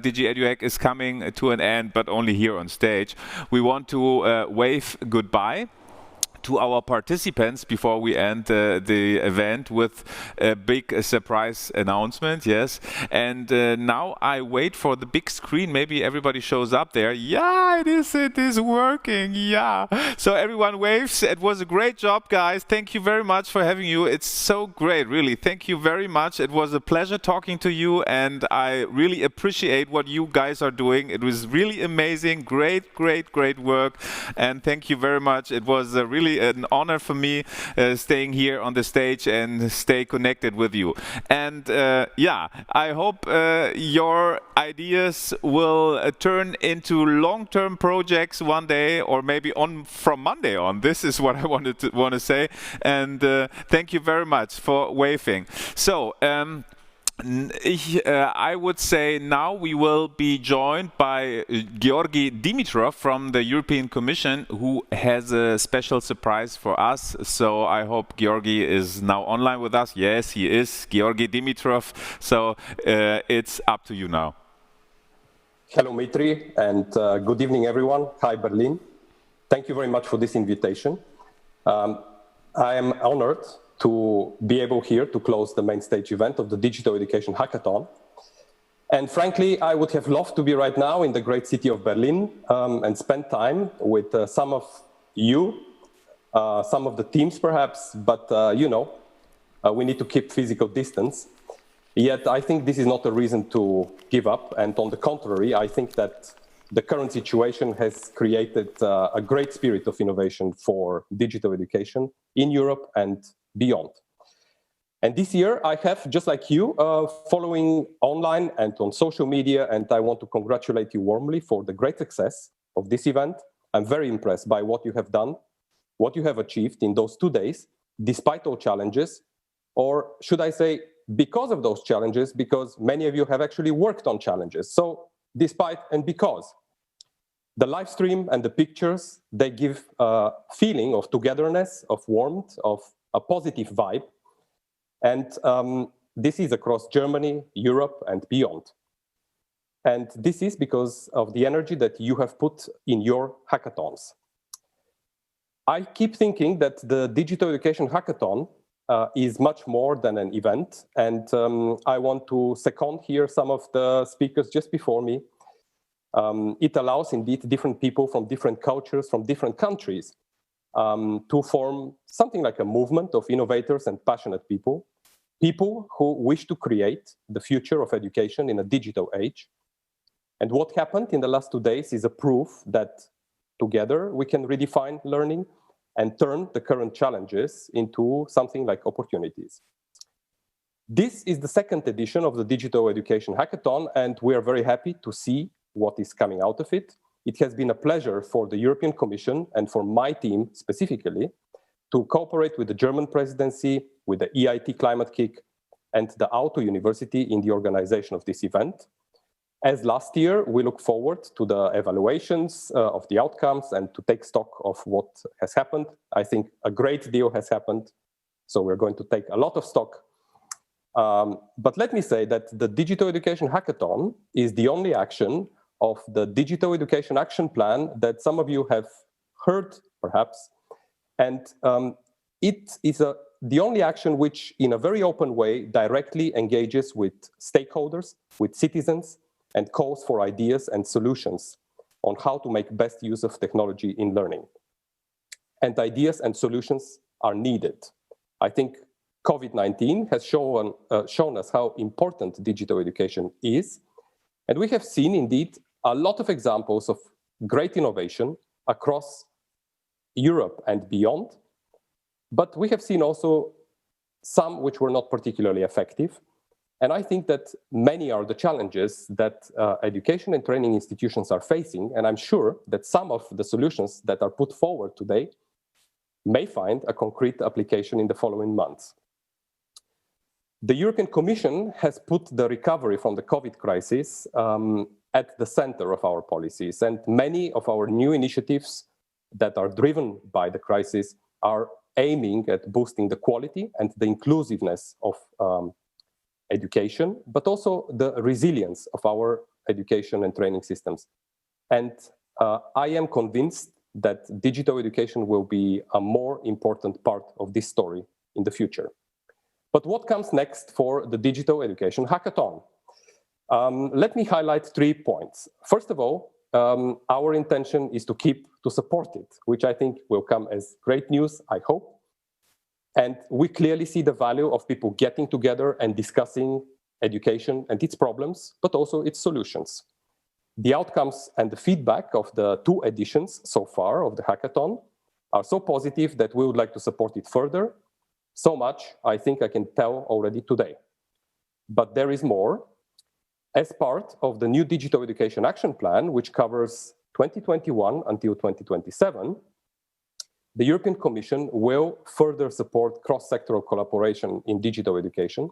DigiEduHack is coming to an end, but only here on stage. We want to wave goodbye to our participants before we end the event with a big surprise announcement, yes. And now I wait for the big screen. Maybe everybody shows up there. Yeah, it is working, yeah. So everyone waves. It was a great job, guys. Thank you very much for having you. It's so great, really. Thank you very much. It was a pleasure talking to you, and I really appreciate what you guys are doing. It was really amazing. Great, great, great work. And thank you very much. It was really an honor for me staying here on the stage and stay connected with you. And yeah, I hope your ideas will turn into long-term projects one day, or maybe from Monday on. This is what I want to say. And thank you very much for waving. So I would say now we will be joined by Georgi Dimitrov from the European Commission, who has a special surprise for us. So I hope Georgi is now online with us. Yes, he is, Georgi Dimitrov. So it's up to you now. Hello, Mitri, and good evening, everyone. Hi, Berlin. Thank you very much for this invitation. I am honored to be able here to close the main stage event of the Digital Education Hackathon. And frankly, I would have loved to be right now in the great city of Berlin and spend time with some of you, some of the teams perhaps, but you know, we need to keep physical distance. Yet I think this is not a reason to give up. And on the contrary, I think that the current situation has created a great spirit of innovation for digital education in Europe and beyond. And this year I have, just like you, following online and on social media, and I want to congratulate you warmly for the great success of this event. I'm very impressed by what you have done, what you have achieved in those 2 days, despite all challenges, or should I say, because of those challenges, because many of you have actually worked on challenges. So despite and because. The live stream and the pictures, they give a feeling of togetherness, of warmth, of a positive vibe. And this is across Germany, Europe, and beyond. And this is because of the energy that you have put in your hackathons. I keep thinking that the Digital Education Hackathon is much more than an event. And I want to second here some of the speakers just before me. It allows indeed different people from different cultures, from different countries, to form something like a movement of innovators and passionate people, people who wish to create the future of education in a digital age. And what happened in the last 2 days is a proof that together we can redefine learning and turn the current challenges into something like opportunities. This is the second edition of the Digital Education Hackathon, and we are very happy to see what is coming out of it. It has been a pleasure for the European Commission and for my team specifically to cooperate with the German presidency, with the EIT Climate Kick and the Auto University in the organization of this event. As last year, we look forward to the evaluations of the outcomes and to take stock of what has happened. I think a great deal has happened, so we're going to take a lot of stock. But let me say that the Digital Education Hackathon is the only action of the Digital Education Action Plan that some of you have heard, perhaps. And it is the only action which, in a very open way, directly engages with stakeholders, with citizens, and calls for ideas and solutions on how to make best use of technology in learning. And ideas and solutions are needed. I think COVID-19 has shown us how important digital education is. And we have seen, indeed, a lot of examples of great innovation across Europe and beyond. But we have seen also some which were not particularly effective. And I think that many are the challenges that education and training institutions are facing. And I'm sure that some of the solutions that are put forward today may find a concrete application in the following months. The European Commission has put the recovery from the COVID crisis at the center of our policies, and many of our new initiatives that are driven by the crisis are aiming at boosting the quality and the inclusiveness of education, but also the resilience of our education and training systems. And I am convinced that digital education will be a more important part of this story in the future. But what comes next for the Digital Education Hackathon? Let me highlight 3 points. First of all, our intention is to support it, which I think will come as great news, I hope. And we clearly see the value of people getting together and discussing education and its problems, but also its solutions. The outcomes and the feedback of the 2 editions so far of the hackathon are so positive that we would like to support it further. So much, I think I can tell already today. But there is more. As part of the new Digital Education Action Plan, which covers 2021 until 2027, the European Commission will further support cross-sectoral collaboration in digital education.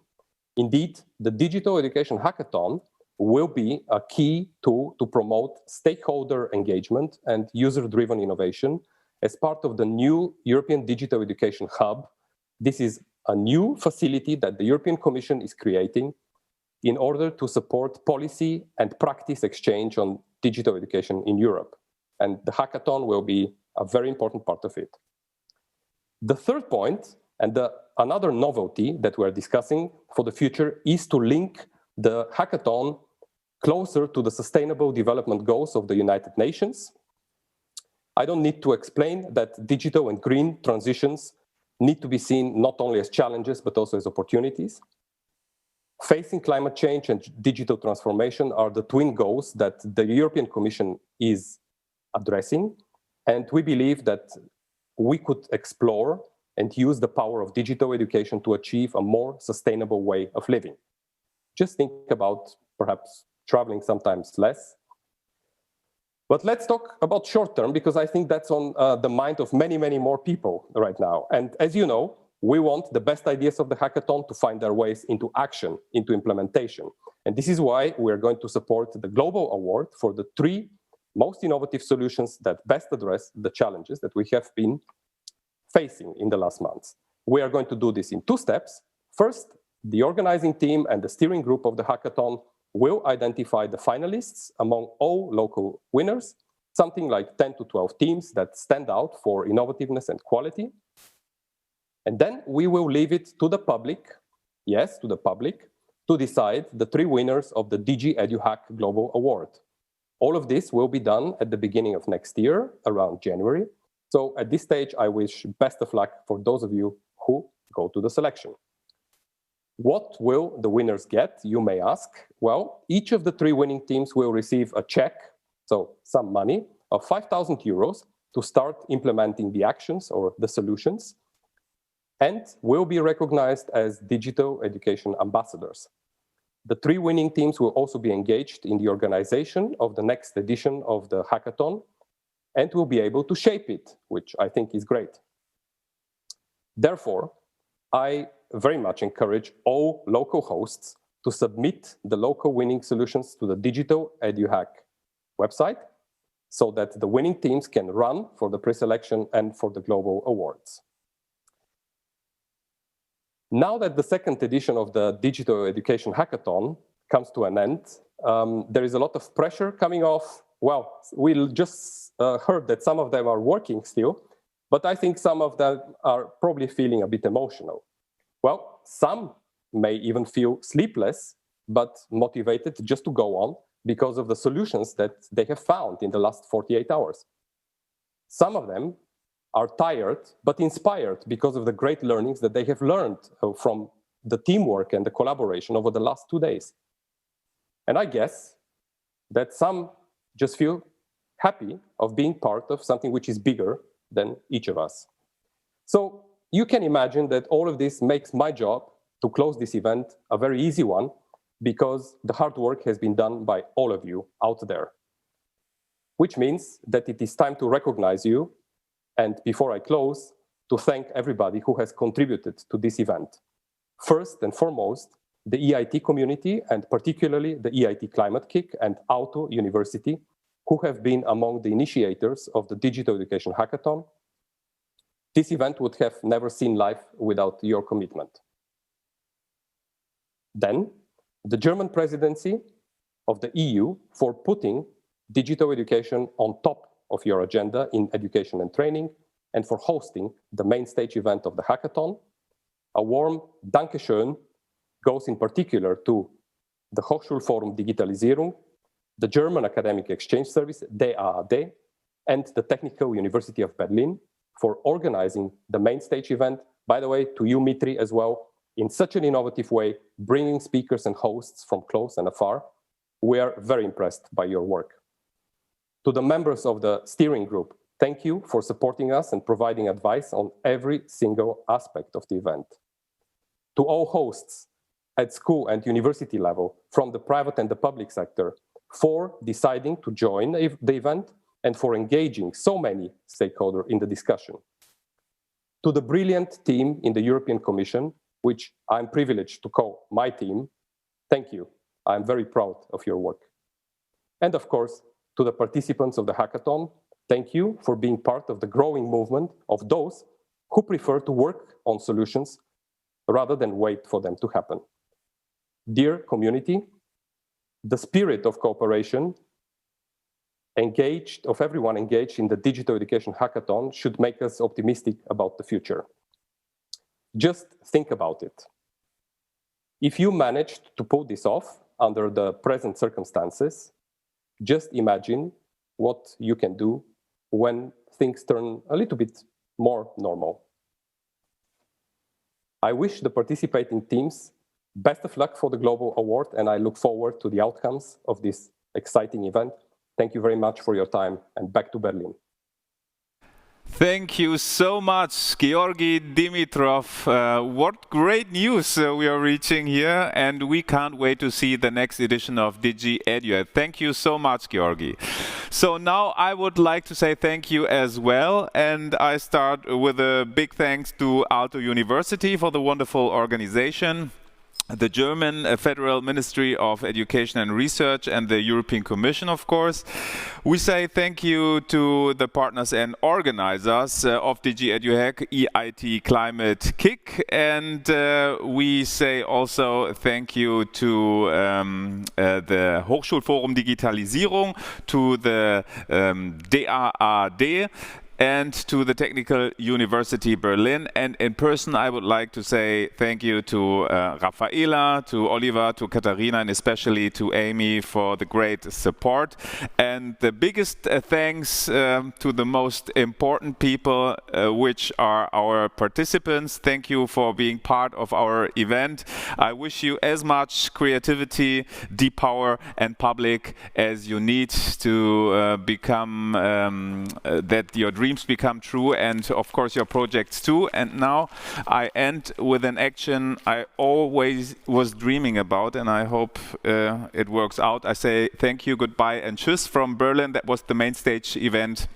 Indeed, the Digital Education Hackathon will be a key tool to promote stakeholder engagement and user-driven innovation as part of the new European Digital Education Hub. This is a new facility that the European Commission is creating in order to support policy and practice exchange on digital education in Europe. And the hackathon will be a very important part of it. The third point, and another novelty that we're discussing for the future, is to link the hackathon closer to the Sustainable Development Goals of the United Nations. I don't need to explain that digital and green transitions need to be seen not only as challenges, but also as opportunities. Facing climate change and digital transformation are the twin goals that the European Commission is addressing. And we believe that we could explore and use the power of digital education to achieve a more sustainable way of living. Just think about perhaps traveling sometimes less. But let's talk about short term, because I think that's on the mind of many, many more people right now. And as you know, we want the best ideas of the hackathon to find their ways into action, into implementation. And this is why we're going to support the Global Award for the 3 most innovative solutions that best address the challenges that we have been facing in the last months. We are going to do this in 2 steps. First, the organizing team and the steering group of the hackathon will identify the finalists among all local winners, something like 10 to 12 teams that stand out for innovativeness and quality. And then we will leave it to the public, yes, to the public, to decide the 3 winners of the DigiEduHack Global Award. All of this will be done at the beginning of next year, around January. So at this stage, I wish best of luck for those of you who go to the selection. What will the winners get, you may ask? Well, each of the 3 winning teams will receive a check, so some money, of 5,000 euros to start implementing the actions or the solutions, and will be recognized as digital education ambassadors. The 3 winning teams will also be engaged in the organization of the next edition of the hackathon and will be able to shape it, which I think is great. Therefore, I very much encourage all local hosts to submit the local winning solutions to the DigiEduHack website so that the winning teams can run for the pre-selection and for the global awards. Now that the 2nd edition of the Digital Education Hackathon comes to an end, there is a lot of pressure coming off. Well, we just heard that some of them are working still, but I think some of them are probably feeling a bit emotional. Well, some may even feel sleepless, but motivated just to go on because of the solutions that they have found in the last 48 hours. Some of them are tired, but inspired because of the great learnings that they have learned from the teamwork and the collaboration over the last 2 days. And I guess that some just feel happy of being part of something which is bigger than each of us. So you can imagine that all of this makes my job to close this event a very easy one, because the hard work has been done by all of you out there. Which means that it is time to recognize you, and before I close, to thank everybody who has contributed to this event. First and foremost, the EIT community, and particularly the EIT Climate Kick and Auto University, who have been among the initiators of the Digital Education Hackathon. This event would have never seen life without your commitment. Then, the German presidency, of the EU for putting digital education on top of your agenda in education and training, and for hosting the main stage event of the hackathon. A warm Dankeschön goes in particular to the Hochschulforum Digitalisierung, the German Academic Exchange Service, DAAD, and the Technical University of Berlin for organizing the main stage event. By the way, to you, Mitri, as well, in such an innovative way, bringing speakers and hosts from close and afar. We are very impressed by your work. To the members of the steering group, thank you for supporting us and providing advice on every single aspect of the event. To all hosts at school and university level, from the private and the public sector, for deciding to join the event and for engaging so many stakeholders in the discussion. To the brilliant team in the European Commission, which I'm privileged to call my team, thank you. I'm very proud of your work. And of course, to the participants of the hackathon, thank you for being part of the growing movement of those who prefer to work on solutions rather than wait for them to happen. Dear community, the spirit of cooperation of everyone engaged in the digital education hackathon should make us optimistic about the future. Just think about it. If you managed to pull this off under the present circumstances, just imagine what you can do when things turn a little bit more normal. I wish the participating teams best of luck for the Global Award, and I look forward to the outcomes of this exciting event. Thank you very much for your time, and back to Berlin. Thank you so much, Georgi, Dimitrov. What great news we are reaching here, and we can't wait to see the next edition of DigiEduHack. Thank you so much, Georgi. So now I would like to say thank you as well, and I start with a big thanks to Aalto University for the wonderful organization, the German Federal Ministry of Education and Research, and the European Commission, of course. We say thank you to the partners and organizers of DigiEduHack, EIT Climate Kick, and we say also thank you to the Hochschulforum Digitalisierung, to the DAAD, and to the Technical University Berlin. And in person, I would like to say thank you to Rafaela, to Oliver, to Katharina, and especially to Amy for the great support. And the biggest thanks to the most important people, which are our participants. Thank you for being part of our event. I wish you as much creativity, deep power, and public as you need to become that your dreams become true, and of course your projects too. And now I end with an action I always was dreaming about, and I hope it works out. I say thank you, goodbye, and tschüss from Berlin. That was the main stage event,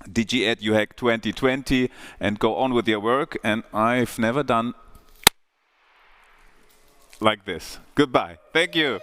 DigiEduHack 2020, and go on with your work. And I've never done like this. Goodbye. Thank you.